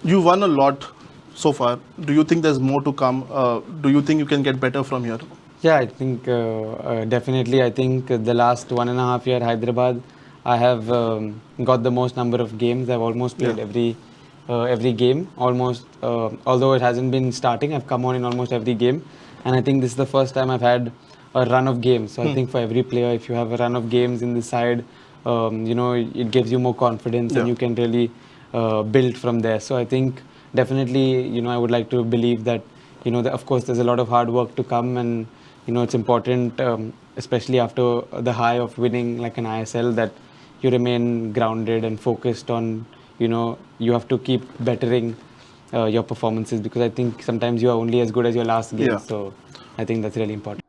You won a lot so far. Do you think there's more to come? Do you think you can get better from here? Yeah, I think definitely. I think the last 1.5 year Hyderabad, I have got the most number of games. I've almost played Yeah. every game. Almost, although it hasn't been starting, I've come on in almost every game, and I think this is the first time I've had a run of games. So I think for every player, if you have a run of games in the side, it gives you more confidence, and Yeah. you can really build from there. So I think definitely, I would like to believe that, of course, there's a lot of hard work to come, and it's important, especially after the high of winning like an ISL, that you remain grounded and focused on, you have to keep bettering your performances, because I think sometimes you are only as good as your last game. Yeah. So I think that's really important.